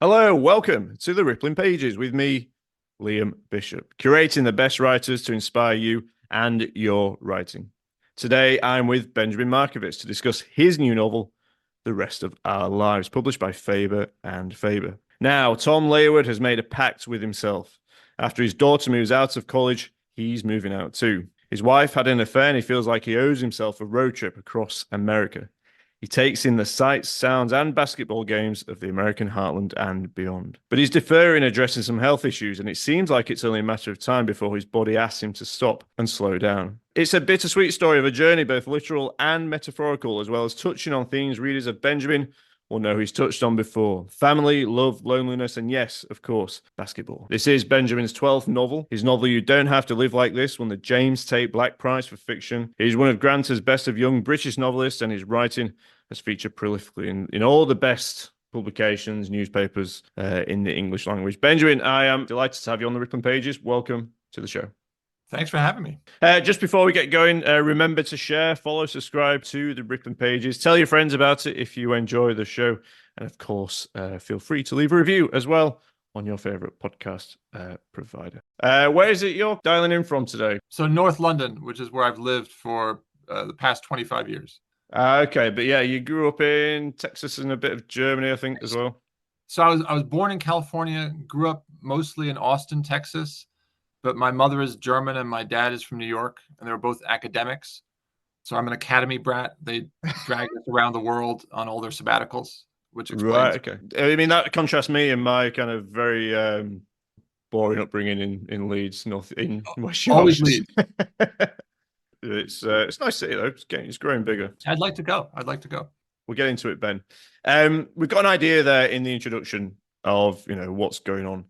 Hello, welcome to the Rippling Pages with me, Liam Bishop, curating the best writers to inspire you and your writing. Today, I'm with Benjamin Markovits to discuss his new novel, The Rest of Our Lives, published by Faber and Faber. Now, Tom Layward has made a pact with himself. After his daughter moves out of college, he's moving out too. His wife had an affair and he feels like he owes himself a road trip across America. He takes in the sights, sounds, and basketball games of the American heartland and beyond. But he's deferring addressing some health issues, and it seems like it's only a matter of time before his body asks him to stop and slow down. It's a bittersweet story of a journey, both literal and metaphorical, as well as touching on themes readers of Benjamin will know he's touched on before. Family, love, loneliness, and yes, of course, basketball. This is Benjamin's 12th novel. His novel, You Don't Have to Live Like This, won the James Tait Black Prize for fiction. He's one of Granta's best of young British novelists, and his writing has featured prolifically in all the best publications, newspapers in the English language. Benjamin, I am delighted to have you on the Rippling Pages. Welcome to the show. Thanks for having me. Just before we get going, remember to share, follow, subscribe to the Rippling Pages. Tell your friends about it if you enjoy the show. And of course, feel free to leave a review as well on your favorite podcast provider. Where is it you're dialing in from today? So North London, which is where I've lived for the past 25 years. Okay, but yeah, you grew up in Texas and a bit of Germany, I think, as well. So I was born in California, grew up mostly in Austin, Texas, but my mother is German and my dad is from New York, and they were both academics. So I'm an academy brat. They dragged us around the world on all their sabbaticals, which explains. Right, okay. I mean, that contrasts me and my kind of very boring upbringing in Leeds, North in West Yorkshire. Always Leeds. It's a nice city though. It's growing bigger. I'd like to go. We'll get into it, Ben. We've got an idea there in the introduction of what's going on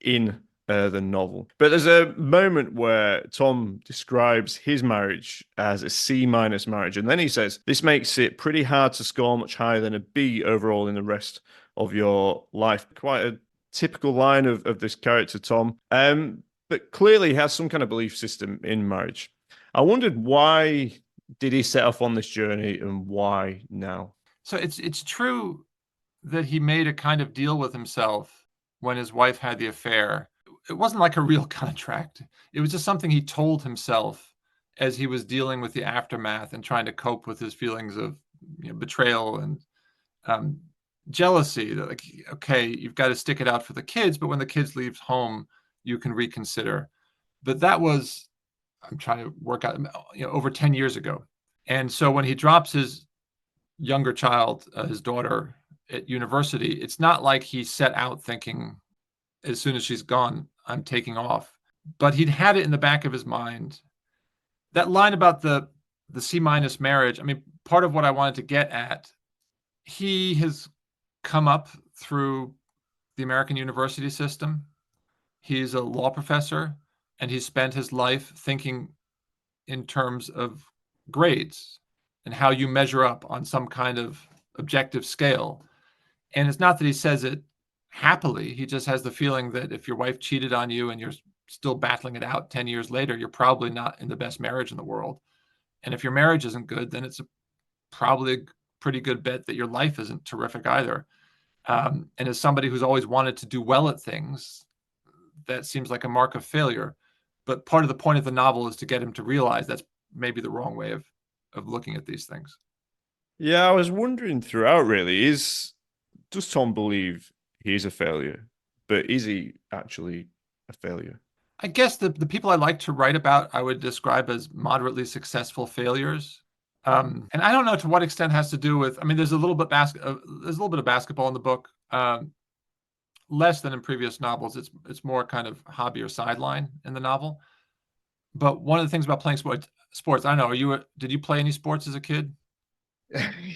in the novel, but there's a moment where Tom describes his marriage as a C- marriage, and then he says this makes it pretty hard to score much higher than a B overall in the rest of your life. Quite a typical line of this character, Tom. But clearly he has some kind of belief system in marriage. I wondered, why did he set off on this journey and why now? So it's true that he made a kind of deal with himself when his wife had the affair. It wasn't like a real contract. It was just something he told himself as he was dealing with the aftermath and trying to cope with his feelings of betrayal and jealousy. That, like, okay, you've got to stick it out for the kids, but when the kids leave home, you can reconsider. But that was, I'm trying to work out, over 10 years ago. And so when he drops his younger child, his daughter, at university, it's not like he set out thinking, as soon as she's gone, I'm taking off. But he'd had it in the back of his mind. That line about the C- marriage, I mean, part of what I wanted to get at, he has come up through the American university system. He's a law professor, and he spent his life thinking in terms of grades and how you measure up on some kind of objective scale. And it's not that he says it happily. He just has the feeling that if your wife cheated on you and you're still battling it out 10 years later, you're probably not in the best marriage in the world. And if your marriage isn't good, then it's probably a pretty good bet that your life isn't terrific either. And as somebody who's always wanted to do well at things, that seems like a mark of failure. But part of the point of the novel is to get him to realize that's maybe the wrong way of looking at these things. Yeah, I was wondering throughout, really, does Tom believe he's a failure, but is he actually a failure? I guess the people I like to write about, I would describe as moderately successful failures. And I don't know to what extent it has to do with, I mean, there's a little bit of basketball in the book. Less than in previous novels. It's more kind of hobby or sideline in the novel. But one of the things about playing sports, I don't know, did you play any sports as a kid?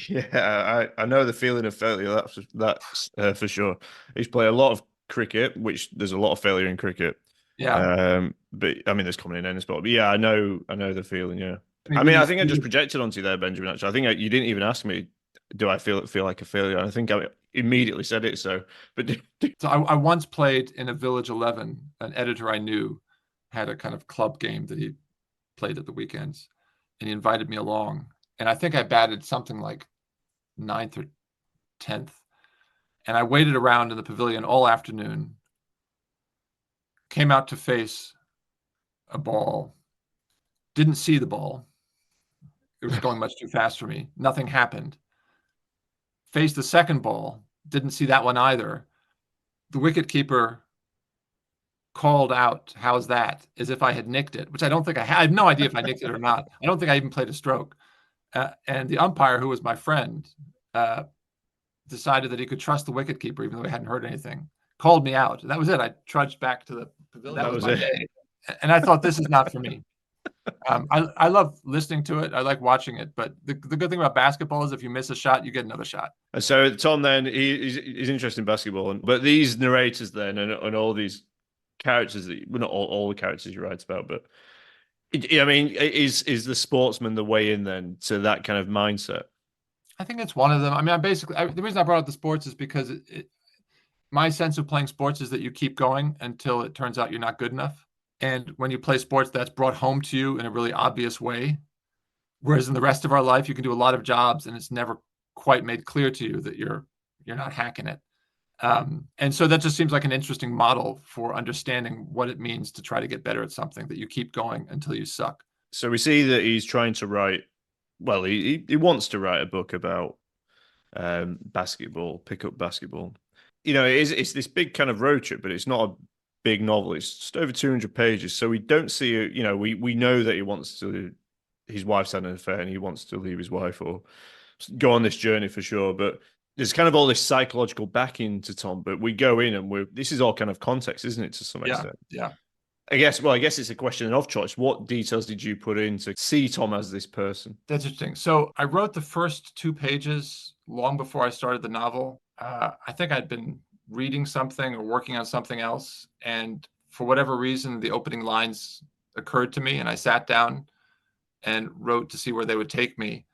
Yeah, I know the feeling of failure. That's for sure. I used to play a lot of cricket, which there's a lot of failure in cricket. Yeah. But I mean, there's common in any sport. But yeah, I know the feeling. Yeah. I think I just projected onto you there, Benjamin. Actually, I think you didn't even ask me, do I feel like a failure? And I think I immediately said it. So I once played in a Village 11. An editor I knew had a kind of club game that he played at the weekends, and he invited me along. And I think I batted something like 9th or 10th. And I waited around in the pavilion all afternoon, came out to face a ball, didn't see the ball. It was going much too fast for me. Nothing happened. Faced the second ball, didn't see that one either. The wicketkeeper called out, "How's that?" as if I had nicked it, which I don't think I had. I have no idea if I nicked it or not. I don't think I even played a stroke. And the umpire, who was my friend, decided that he could trust the wicketkeeper, even though he hadn't heard anything. Called me out. And that was it. I trudged back to the pavilion. That was my day. And I thought, this is not for me. I love listening to it. I like watching it. But the good thing about basketball is if you miss a shot, you get another shot. So Tom, then, he's interested in basketball. But these narrators then and all these characters, well, not all the characters you write about, but I mean, is the sportsman the way in then to that kind of mindset? I think it's one of them. I mean, the reason I brought up the sports is because my sense of playing sports is that you keep going until it turns out you're not good enough. And when you play sports, that's brought home to you in a really obvious way. Whereas in the rest of our life, you can do a lot of jobs and it's never quite made clear to you that you're not hacking it. And so that just seems like an interesting model for understanding what it means to try to get better at something, that you keep going until you suck. So we see that he's trying to write, well, he wants to write a book about basketball, pick up basketball. It's this big kind of road trip, but it's not a big novel. It's just over 200 pages. So we don't see, we know that he wants to, his wife's had an affair and he wants to leave his wife or go on this journey for sure. But there's kind of all this psychological backing to Tom, but we go in and this is all kind of context, isn't it, to some extent? Yeah. I guess it's a question of choice. What details did you put in to see Tom as this person? That's interesting. So I wrote the first 2 pages long before I started the novel. I think I'd been reading something or working on something else. And for whatever reason, the opening lines occurred to me and I sat down and wrote to see where they would take me.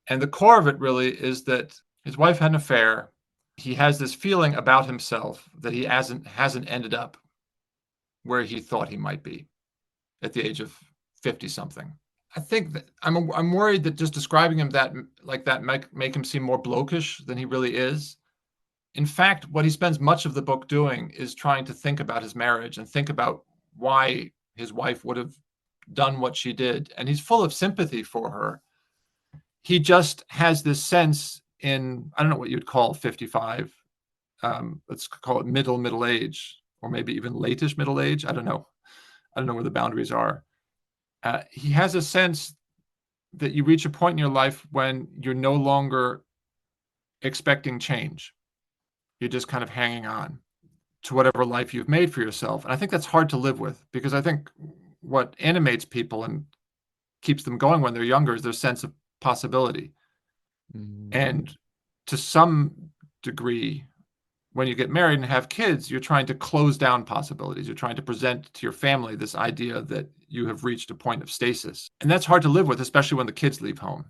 And the core of it really is that his wife had an affair. He has this feeling about himself that he hasn't ended up where he thought he might be at the age of 50 something. I think that I'm worried that just describing him that make him seem more blokish than he really is. In fact, what he spends much of the book doing is trying to think about his marriage and think about why his wife would have done what she did. And he's full of sympathy for her. He just has this sense in, I don't know what you'd call 55. Let's call it middle age, or maybe even late-ish middle age. I don't know where the boundaries are. He has a sense that you reach a point in your life when you're no longer expecting change. You're just kind of hanging on to whatever life you've made for yourself. And I think that's hard to live with, because I think what animates people and keeps them going when they're younger is their sense of possibility. And to some degree, when you get married and have kids, you're trying to close down possibilities. You're trying to present to your family this idea that you have reached a point of stasis. And that's hard to live with, especially when the kids leave home.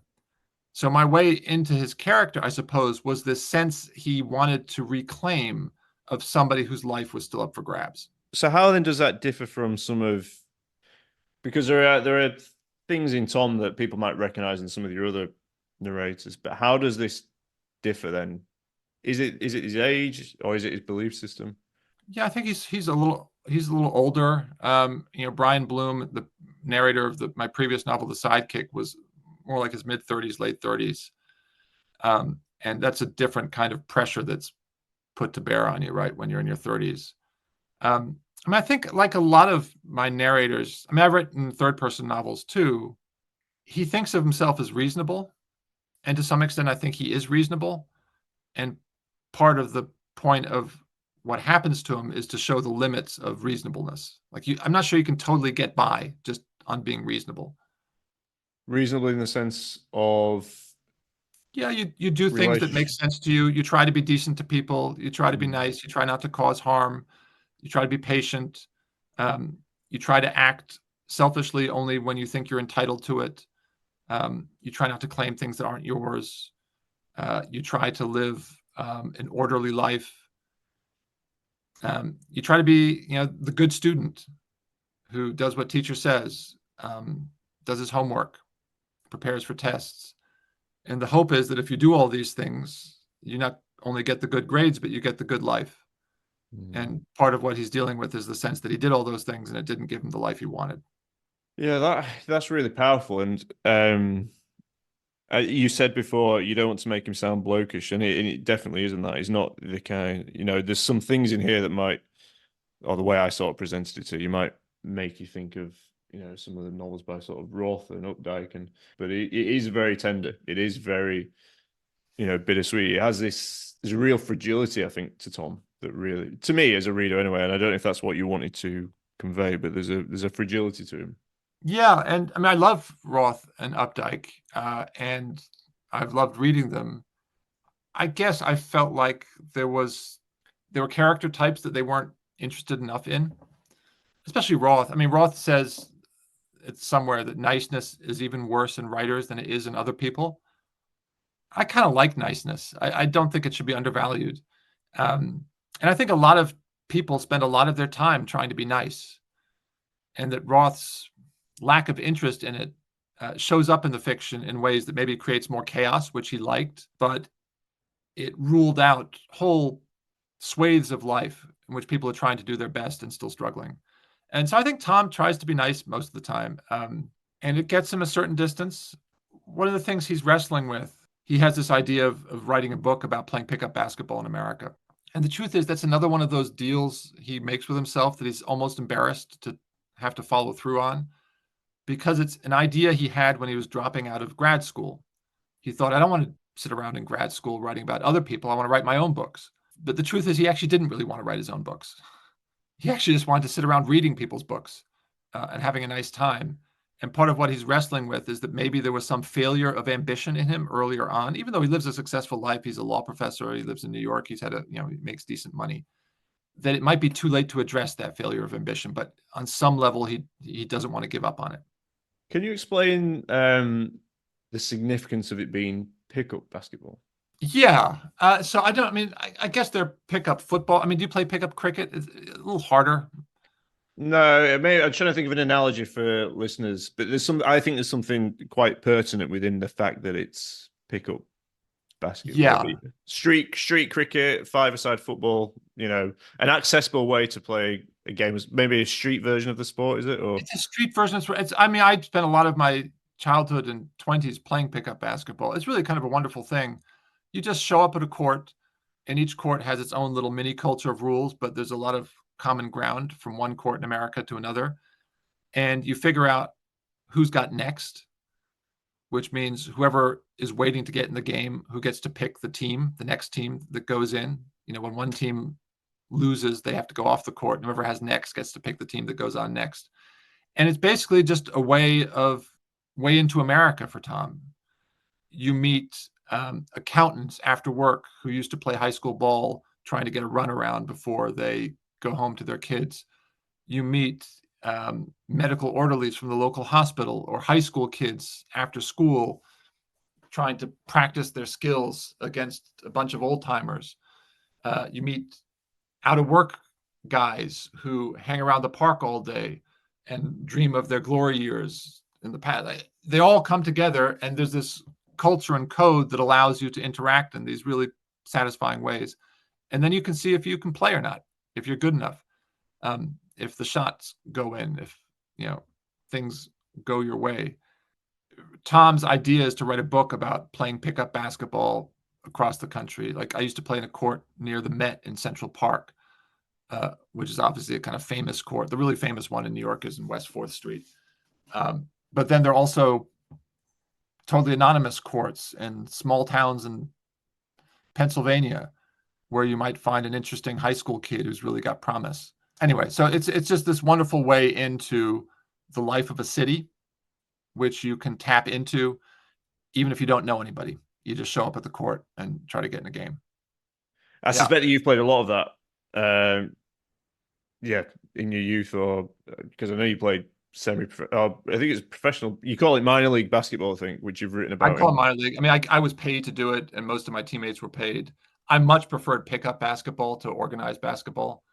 So my way into his character, I suppose, was this sense he wanted to reclaim of somebody whose life was still up for grabs. So how then does that differ from because there are things in Tom that people might recognize in some of your other narrators, but how does this differ then? Is it his age or is it his belief system? Yeah, I think he's a little older. Brian Bloom, the narrator of my previous novel, The Sidekick, was more like his mid-30s, late 30s. And that's a different kind of pressure that's put to bear on you, right, when you're in your 30s. I think like a lot of my narrators, I've written third-person novels too. He thinks of himself as reasonable. And to some extent, I think he is reasonable. And part of the point of what happens to him is to show the limits of reasonableness. I'm not sure you can totally get by just on being reasonable. Reasonable in the sense of... Yeah, you do things that make sense to you. You try to be decent to people. You try to be nice. You try not to cause harm. You try to be patient. You try to act selfishly only when you think you're entitled to it. You try not to claim things that aren't yours. You try to live an orderly life. You try to be, the good student who does what teacher says, does his homework, prepares for tests. And the hope is that if you do all these things, you not only get the good grades, but you get the good life. And part of what he's dealing with is the sense that he did all those things and it didn't give him the life he wanted. Yeah, that's really powerful. And you said before you don't want to make him sound blokish, and it definitely isn't that. He's not the kind, there's some things in here that might, or the way I sort of presented it to you, might make you think of, some of the novels by sort of Roth and Updike, but it is very tender. It is very, bittersweet. It has there's a real fragility, I think, to Tom that really, to me as a reader anyway, and I don't know if that's what you wanted to convey, but there's a fragility to him. Yeah, and I mean, I love Roth and Updike, and I've loved reading them. I guess I felt like there were character types that they weren't interested enough in, especially Roth. I mean, Roth says it's somewhere that niceness is even worse in writers than it is in other people. I kind of like niceness. I don't think it should be undervalued. And I think a lot of people spend a lot of their time trying to be nice, and that Roth's lack of interest in it shows up in the fiction in ways that maybe creates more chaos, which he liked, but it ruled out whole swathes of life in which people are trying to do their best and still struggling. And so I think Tom tries to be nice most of the time, and it gets him a certain distance. One of the things he's wrestling with, he has this idea of writing a book about playing pickup basketball in America. And the truth is, that's another one of those deals he makes with himself that he's almost embarrassed to have to follow through on, because it's an idea he had when he was dropping out of grad school. He thought, I don't want to sit around in grad school writing about other people. I want to write my own books. But the truth is, he actually didn't really want to write his own books. He actually just wanted to sit around reading people's books and having a nice time. And part of what he's wrestling with is that maybe there was some failure of ambition in him earlier on. Even though he lives a successful life, he's a law professor, he lives in New York, he makes decent money, that it might be too late to address that failure of ambition. But on some level, he doesn't want to give up on it. Can you explain the significance of it being pickup basketball? Yeah. So I guess they're pickup football. I mean, do you play pickup cricket? It's a little harder. No, I'm trying to think of an analogy for listeners, but I think there's something quite pertinent within the fact that it's pickup basketball. Yeah. Street cricket, five-a-side football, an accessible way to play a game. Maybe a street version of the sport, is it? Or It's a street version. I spent a lot of my childhood and 20s playing pickup basketball. It's really kind of a wonderful thing. You just show up at a court, and each court has its own little mini culture of rules, but there's a lot of common ground from one court in America to another. And you figure out who's got next, which means whoever is waiting to get in the game, who gets to pick the next team that goes in. When one team loses, they have to go off the court, and whoever has next gets to pick the team that goes on next. And it's basically just a way into America for Tom. You meet accountants after work who used to play high school ball, trying to get a runaround before they go home to their kids. You meet medical orderlies from the local hospital, or high school kids after school trying to practice their skills against a bunch of old timers. You meet out of work guys who hang around the park all day and dream of their glory years in the past. They all come together, and there's this culture and code that allows you to interact in these really satisfying ways. And then you can see if you can play or not, if you're good enough, if the shots go in, if things go your way. Tom's idea is to write a book about playing pickup basketball across the country. Like, I used to play in a court near the Met in Central Park, which is obviously a kind of famous court. The really famous one in New York is in West 4th Street. But then there are also totally anonymous courts in small towns in Pennsylvania where you might find an interesting high school kid who's really got promise. Anyway, so it's just this wonderful way into the life of a city, which you can tap into even if you don't know anybody. You just show up at the court and try to get in a game. I suspect that you've played a lot of that. In your youth, or because I know you played I think it's professional. You call it minor league basketball, I think, which you've written about. I call it minor league. I mean, I was paid to do it, and most of my teammates were paid. I much preferred pickup basketball to organized basketball.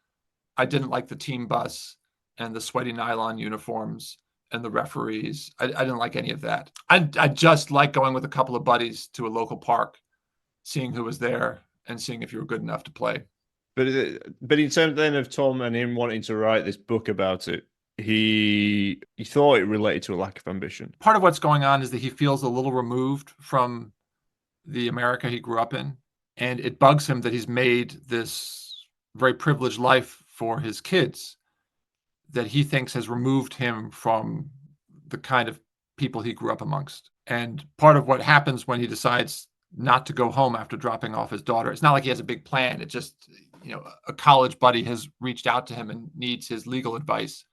I didn't like the team bus and the sweaty nylon uniforms and the referees. I didn't like any of that. I just like going with a couple of buddies to a local park, seeing who was there, and seeing if you were good enough to play. But in terms then of Tom and him wanting to write this book about it, he thought it related to a lack of ambition. Part of what's going on is that he feels a little removed from the America he grew up in, and it bugs him that he's made this very privileged life for his kids that he thinks has removed him from the kind of people he grew up amongst. And part of what happens when he decides not to go home after dropping off his daughter, it's not like he has a big plan. It just, a college buddy has reached out to him and needs his legal advice.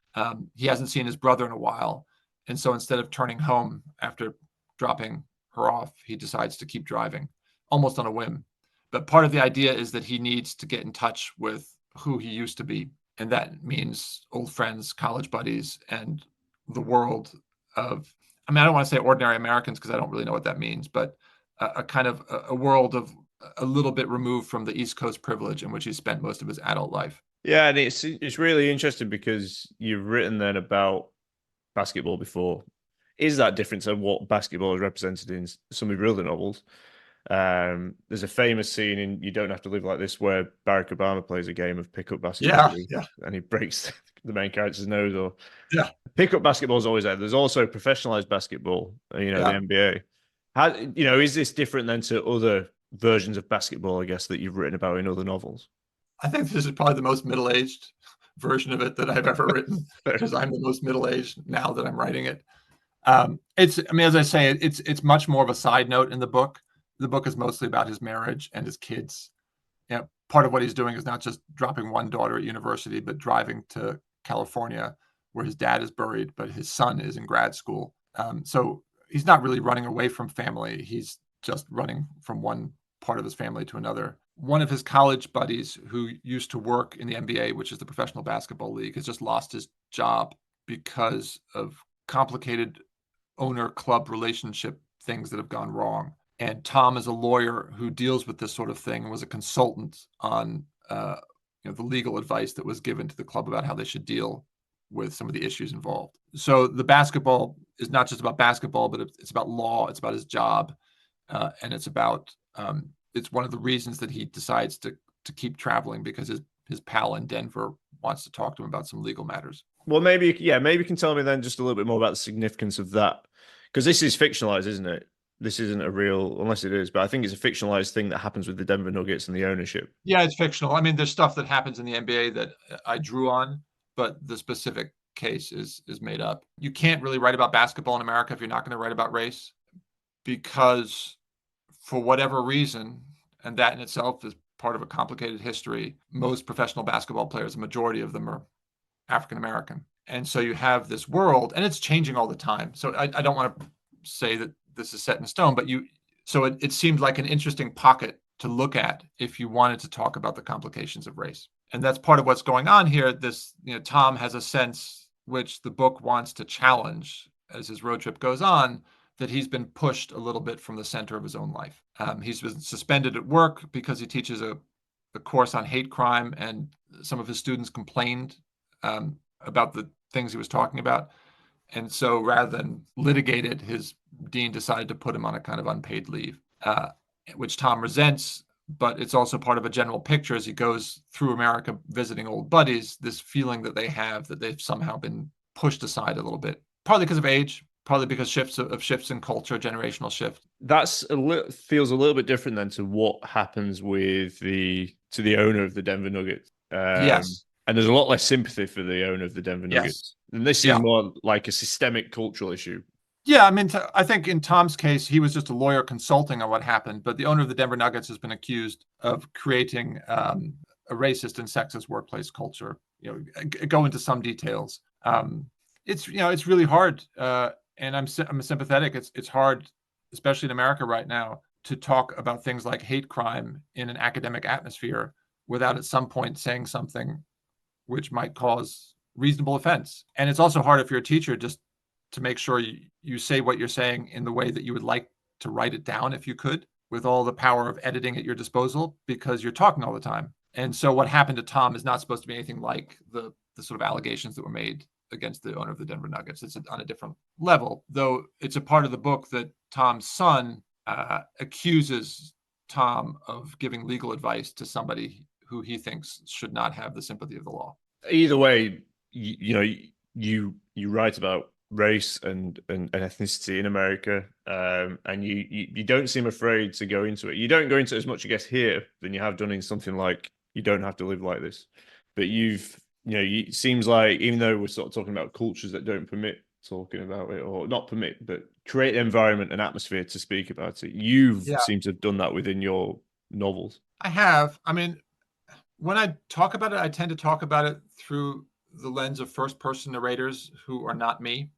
He hasn't seen his brother in a while. And so instead of turning home after dropping her off, he decides to keep driving almost on a whim. But part of the idea is that he needs to get in touch with who he used to be. And that means old friends, college buddies, and the world of, I don't want to say ordinary Americans because I don't really know what that means, but a kind of a world of a little bit removed from the East Coast privilege in which he spent most of his adult life. Yeah, and it's really interesting because you've written then about basketball before. Is that different to what basketball is represented in some of your other novels? There's a famous scene in You Don't Have to Live Like This where Barack Obama plays a game of pickup basketball and he breaks the main character's nose. Or pickup basketball is always there. There's also professionalized basketball, the NBA. How, is this different than to other versions of basketball, I guess, that you've written about in other novels? I think this is probably the most middle-aged version of it that I've ever written because I'm the most middle-aged now that I'm writing it. As I say, it's much more of a side note in the book. The book is mostly about his marriage and his kids. Part of what he's doing is not just dropping one daughter at university, but driving to California where his dad is buried, but his son is in grad school. So he's not really running away from family. He's just running from one part of his family to another. One of his college buddies who used to work in the NBA, which is the Professional Basketball League, has just lost his job because of complicated owner-club relationship things that have gone wrong. And Tom is a lawyer who deals with this sort of thing and was a consultant on the legal advice that was given to the club about how they should deal with some of the issues involved. So the basketball is not just about basketball, but it's about law. It's about his job. And it's about, it's one of the reasons that he decides to keep traveling because his pal in Denver wants to talk to him about some legal matters. Well, maybe you can tell me then just a little bit more about the significance of that. Because this is fictionalized, isn't it? This isn't a real, unless it is, but I think it's a fictionalized thing that happens with the Denver Nuggets and the ownership. Yeah, it's fictional. There's stuff that happens in the NBA that I drew on, but the specific case is made up. You can't really write about basketball in America if you're not going to write about race, because for whatever reason, and that in itself is part of a complicated history, most professional basketball players, the majority of them are African American. And so you have this world, and it's changing all the time. So I don't want to say that this is set in stone, but it seemed like an interesting pocket to look at if you wanted to talk about the complications of race. And that's part of what's going on here. Tom has a sense, which the book wants to challenge as his road trip goes on, that he's been pushed a little bit from the center of his own life. He's been suspended at work because he teaches a course on hate crime, and some of his students complained about the things he was talking about. And so rather than litigate it, his dean decided to put him on a kind of unpaid leave, which Tom resents. But it's also part of a general picture as he goes through America visiting old buddies, this feeling that they have that they've somehow been pushed aside a little bit, partly because of age, partly because shifts in culture, generational shift. Feels a little bit different than to what happens with the owner of the Denver Nuggets. Yes. And there's a lot less sympathy for the owner of the Denver Nuggets. Yes. And this is more like a systemic cultural issue. Yeah, I think in Tom's case, he was just a lawyer consulting on what happened, but the owner of the Denver Nuggets has been accused of creating a racist and sexist workplace culture. Go into some details. It's really hard, and I'm sympathetic. It's hard, especially in America right now, to talk about things like hate crime in an academic atmosphere without at some point saying something which might cause reasonable offense. And it's also hard if you're a teacher just to make sure you say what you're saying in the way that you would like to write it down if you could, with all the power of editing at your disposal, because you're talking all the time. And so what happened to Tom is not supposed to be anything like the sort of allegations that were made against the owner of the Denver Nuggets. It's on a different level, though it's a part of the book that Tom's son accuses Tom of giving legal advice to somebody who he thinks should not have the sympathy of the law. Either way, you write about race and ethnicity in America, and you don't seem afraid to go into it. You don't go into it as much, I guess, here than you have done in something like You Don't Have to Live Like This. But it seems like, even though we're sort of talking about cultures that don't permit talking about it, or not permit, but create an environment and atmosphere to speak about it, you've seemed to have done that within your novels. I have. I mean, when I talk about it, I tend to talk about it through the lens of first-person narrators who are not me.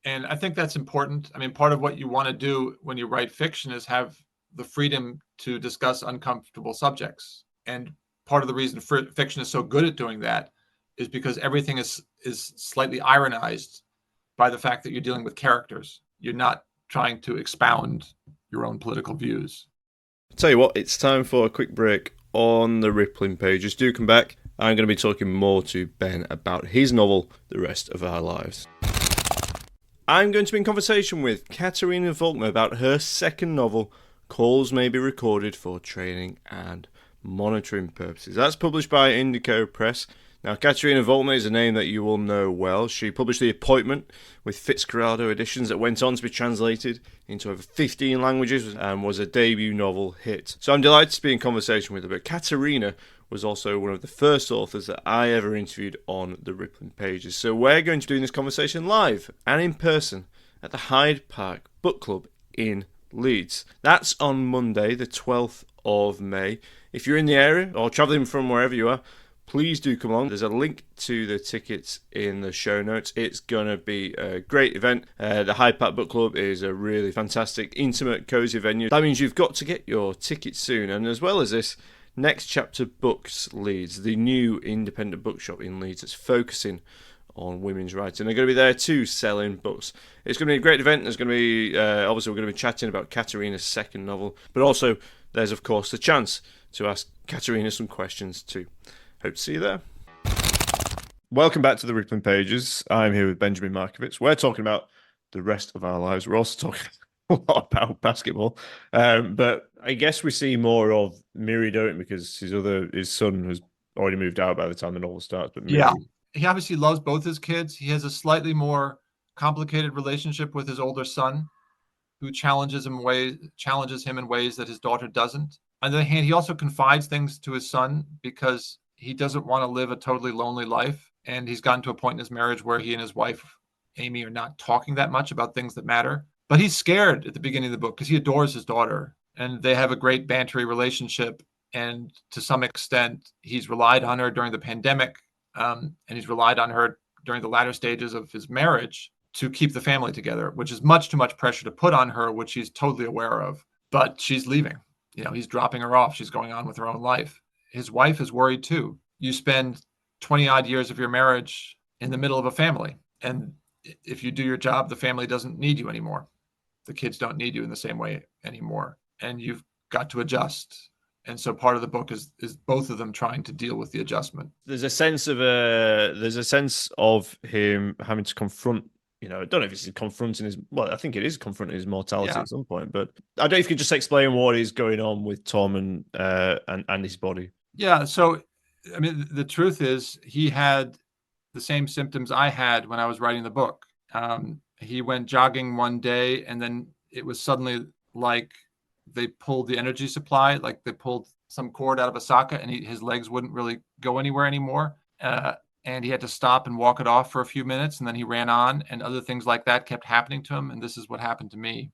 And I think that's important. I mean, part of what you want to do when you write fiction is have the freedom to discuss uncomfortable subjects. And part of the reason fiction is so good at doing that is because everything is slightly ironized by the fact that you're dealing with characters. You're not trying to expound your own political views. I'll tell you what, it's time for a quick break on the Rippling Pages. Do come back. I'm going to be talking more to Ben about his novel, The Rest of Our Lives. I'm going to be in conversation with Katharina Volckmer about her second novel, Calls May Be Recorded for Training and Monitoring Purposes. That's published by Indigo Press. Now, Katharina Volckmer is a name that you will know well. She published The Appointment with Fitzcarraldo Editions that went on to be translated into over 15 languages and was a debut novel hit. So I'm delighted to be in conversation with her. But Katharina was also one of the first authors that I ever interviewed on the Rippling Pages. So we're going to be doing this conversation live and in person at the Hyde Park Book Club in Leeds. That's on Monday, the 12th of May. If you're in the area or travelling from wherever you are, please do come along. There's a link to the tickets in the show notes. It's going to be a great event. The Hyde Park Book Club is a really fantastic, intimate, cosy venue. That means you've got to get your tickets soon. And as well as this, Next Chapter Books Leeds, the new independent bookshop in Leeds that's focusing on women's writing. They're going to be there too, selling books. It's going to be a great event. There's going to be, obviously, we're going to be chatting about Katharina's second novel. But also, there's, of course, the chance to ask Katharina some questions too. Hope to see you there. Welcome back to the Rippling Pages. I'm here with Benjamin Markovits. We're talking about The Rest of Our Lives. We're also talking a lot about basketball. But I guess we see more of Miri, don't we? Because his son has already moved out by the time the novel starts. But Miri... Yeah, he obviously loves both his kids. He has a slightly more complicated relationship with his older son, who challenges him in ways that his daughter doesn't. On the other hand, he also confides things to his son because he doesn't want to live a totally lonely life. And he's gotten to a point in his marriage where he and his wife, Amy, are not talking that much about things that matter. But he's scared at the beginning of the book because he adores his daughter. And they have a great bantery relationship. And to some extent, he's relied on her during the pandemic. And he's relied on her during the latter stages of his marriage to keep the family together, which is much too much pressure to put on her, which she's totally aware of. But she's leaving. He's dropping her off. She's going on with her own life. His wife is worried too. You spend 20 odd years of your marriage in the middle of a family. And if you do your job, the family doesn't need you anymore. The kids don't need you in the same way anymore. And you've got to adjust. And so part of the book is both of them trying to deal with the adjustment. There's a sense of him having to confront, I don't know if it's confronting I think it is confronting his mortality at some point, but I don't know if you could just explain what is going on with Tom and his body. Yeah. So, I mean, the truth is he had the same symptoms I had when I was writing the book. He went jogging one day and then it was suddenly like they pulled the energy supply, like they pulled some cord out of a socket and his legs wouldn't really go anywhere anymore. And he had to stop and walk it off for a few minutes. And then he ran on and other things like that kept happening to him. And this is what happened to me.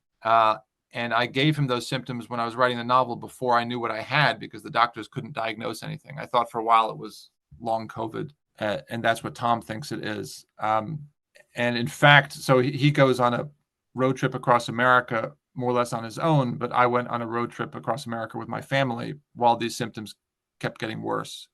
And I gave him those symptoms when I was writing the novel before I knew what I had because the doctors couldn't diagnose anything. I thought for a while it was long COVID. And that's what Tom thinks it is. And in fact, so he goes on a road trip across America, more or less on his own, but I went on a road trip across America with my family while these symptoms kept getting worse.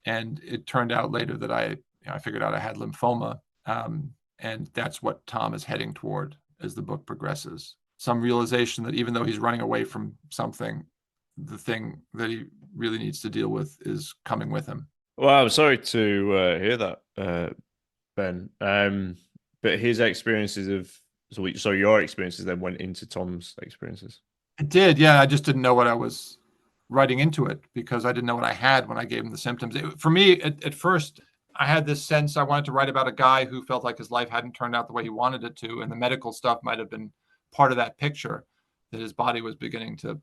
And it turned out later that I figured out I had lymphoma. And that's what Tom is heading toward as the book progresses. Some realization that even though he's running away from something, the thing that he really needs to deal with is coming with him. Well, I'm sorry to hear that, Ben. But his experiences your experiences then went into Tom's experiences. It did, yeah. I just didn't know what I was writing into it because I didn't know what I had when I gave him the symptoms. For me, at first, I had this sense I wanted to write about a guy who felt like his life hadn't turned out the way he wanted it to, and the medical stuff might have been part of that picture, that his body was beginning to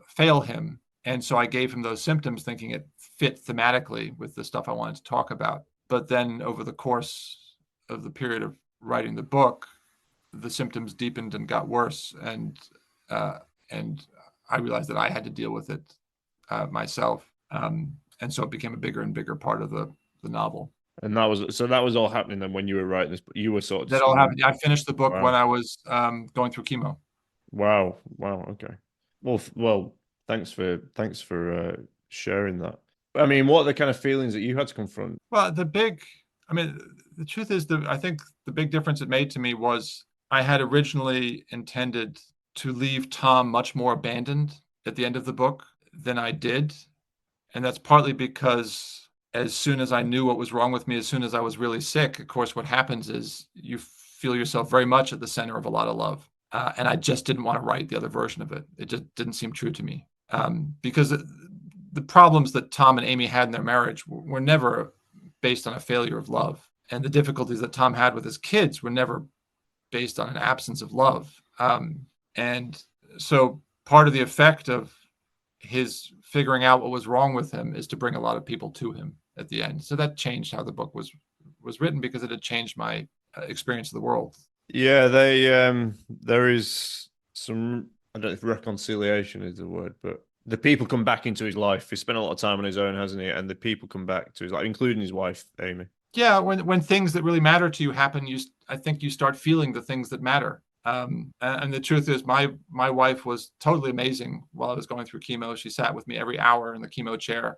fail him. And so I gave him those symptoms thinking it fit thematically with the stuff I wanted to talk about. But then over the course of the period of writing the book, the symptoms deepened and got worse. And I realized that I had to deal with it myself. And so it became a bigger and bigger part of the novel. And that was all happening then when you were writing this. You were sort of That all happened. I finished the book when Wow. I was going through chemo. Wow. Wow. Okay. Well. Thanks for sharing that. I mean, what are the kind of feelings that you had to confront? Well, the truth is that I think the big difference it made to me was I had originally intended to leave Tom much more abandoned at the end of the book than I did. And that's partly because as soon as I knew what was wrong with me, as soon as I was really sick, of course, what happens is you feel yourself very much at the center of a lot of love. And I just didn't want to write the other version of it. It just didn't seem true to me. Because the problems that Tom and Amy had in their marriage were never based on a failure of love. And the difficulties that Tom had with his kids were never based on an absence of love. And so part of the effect of his figuring out what was wrong with him is to bring a lot of people to him at the end. So that changed how the book was written because it had changed my experience of the world. Yeah, there is some, I don't know if reconciliation is the word, but the people come back into his life. He spent a lot of time on his own, hasn't he? And the people come back to his life, including his wife, Amy. Yeah, when things that really matter to you happen, I think you start feeling the things that matter. And the truth is, my wife was totally amazing while I was going through chemo. She sat with me every hour in the chemo chair.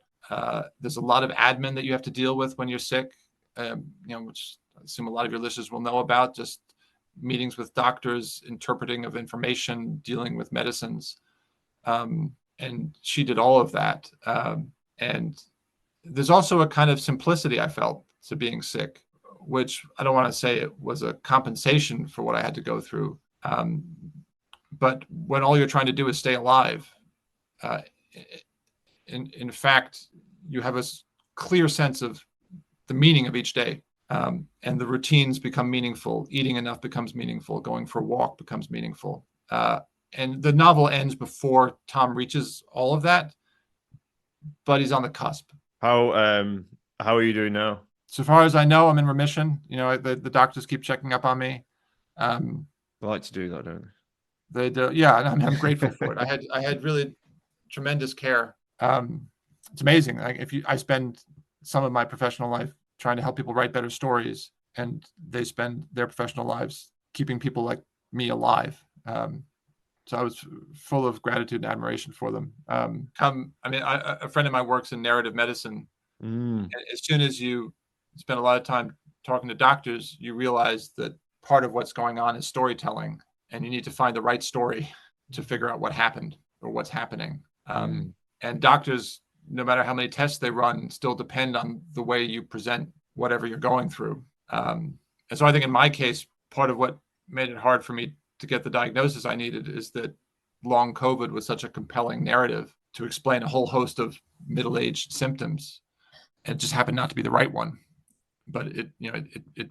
There's a lot of admin that you have to deal with when you're sick, which I assume a lot of your listeners will know about. Just meetings with doctors, interpreting of information, dealing with medicines, and she did all of that. And there's also a kind of simplicity I felt to being sick, which I don't want to say it was a compensation for what I had to go through. But when all you're trying to do is stay alive, in fact, you have a clear sense of the meaning of each day. And the routines become meaningful. Eating enough becomes meaningful. Going for a walk becomes meaningful. And the novel ends before Tom reaches all of that, but he's on the cusp. How are you doing now? So far as I know, I'm in remission. The doctors keep checking up on me. They like to do that, don't they do, yeah, and I'm grateful for it. I had really tremendous care. It's amazing. I spend some of my professional life trying to help people write better stories, and they spend their professional lives keeping people like me alive. So I was full of gratitude and admiration for them. A friend of mine works in narrative medicine. As soon as you spend a lot of time talking to doctors, you realize that part of what's going on is storytelling, and you need to find the right story to figure out what happened or what's happening. And doctors, no matter how many tests they run, still depend on the way you present whatever you're going through. And so I think in my case, part of what made it hard for me to get the diagnosis I needed is that long COVID was such a compelling narrative to explain a whole host of middle-aged symptoms. It just happened not to be the right one, but it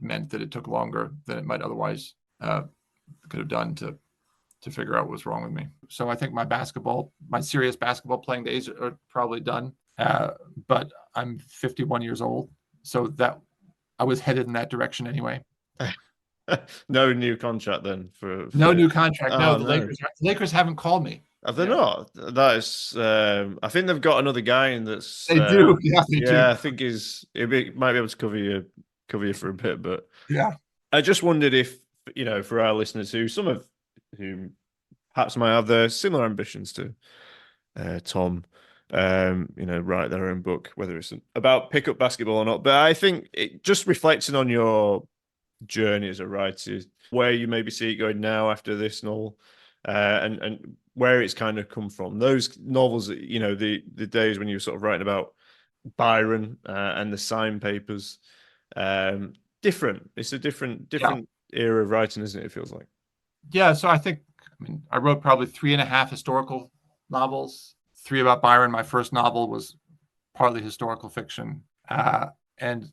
meant that it took longer than it might otherwise could have done to figure out what was wrong with me. So I think my serious basketball playing days are probably done. But I'm 51 years old, so that I was headed in that direction anyway. No new contract then for no new contract. Oh, no, the no. Lakers haven't called me. Have they not? That is, I think they've got another guy in that's. They do. Yeah, they do. I think might be able to cover you for a bit, but yeah. I just wondered if for our listeners who perhaps might have the similar ambitions to Tom, write their own book, whether it's about pickup basketball or not. But I think it just reflecting on your journey as a writer, where you maybe see it going now after this novel, and where it's kind of come from. Those novels that the days when you were sort of writing about Byron and the sign papers, different. It's a different era of writing, isn't it? It feels like. Yeah. So I think I mean, I wrote probably 3.5 historical novels, 3 about Byron. My first novel was partly historical fiction. And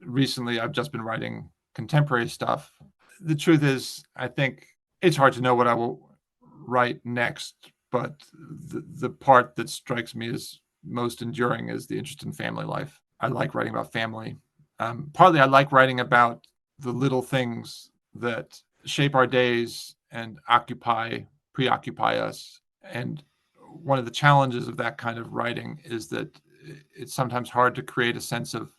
recently I've just been writing contemporary stuff. The truth is, I think it's hard to know what I will write next, but the part that strikes me as most enduring is the interest in family life. I like writing about family. Partly I like writing about the little things that shape our days and preoccupy us. And one of the challenges of that kind of writing is that it's sometimes hard to create a sense of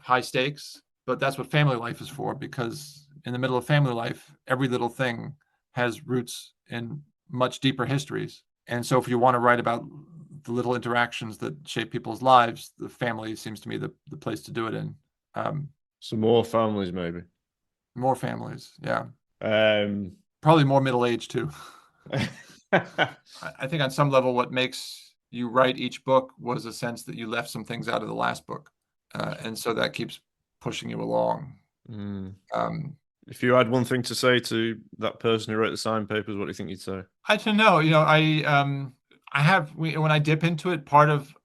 high stakes, but that's what family life is for, because in the middle of family life, every little thing has roots in much deeper histories. And so if you want to write about the little interactions that shape people's lives, the family seems to me the place to do it in. Some more families, maybe. More families, yeah. Um, Probably more middle-aged too. I think on some level, what makes you write each book was a sense that you left some things out of the last book. And so that keeps pushing you along. If you had one thing to say to that person who wrote the signed papers, what do you think you'd say? I don't know. I have, when I dip into it, part of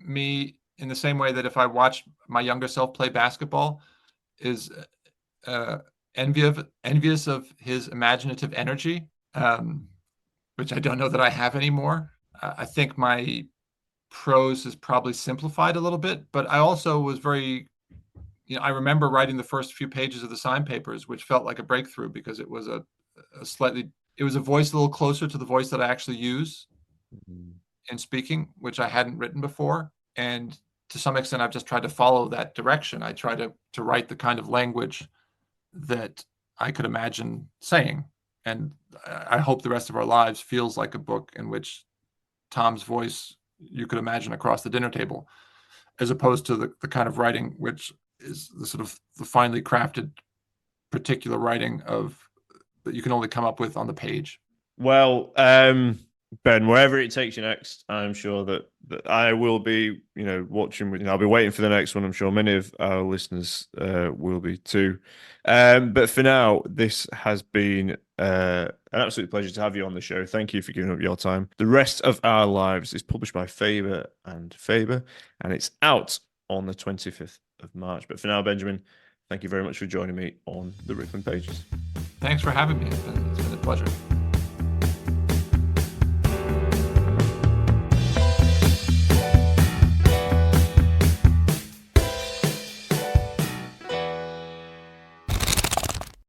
me, in the same way that if I watch my younger self play basketball, is envious of his imaginative energy, which I don't know that I have anymore. I think my prose is probably simplified a little bit, but I also was I remember writing the first few pages of the sign papers, which felt like a breakthrough because it was a voice a little closer to the voice that I actually use in speaking, which I hadn't written before. And to some extent, I've just tried to follow that direction. I try to write the kind of language that I could imagine saying. And I hope the rest of our lives feels like a book in which Tom's voice you could imagine across the dinner table, as opposed to the kind of writing which is the sort of the finely crafted particular writing that you can only come up with on the page. Well, Ben, wherever it takes you next, I'm sure that I will be, watching. I'll be waiting for the next one. I'm sure many of our listeners will be too. But for now, this has been an absolute pleasure to have you on the show. Thank you for giving up your time. The Rest of Our Lives is published by Faber and Faber, and it's out on the 25th of March. But for now, Benjamin, thank you very much for joining me on the Rippling Pages. Thanks for having me. It's been a pleasure.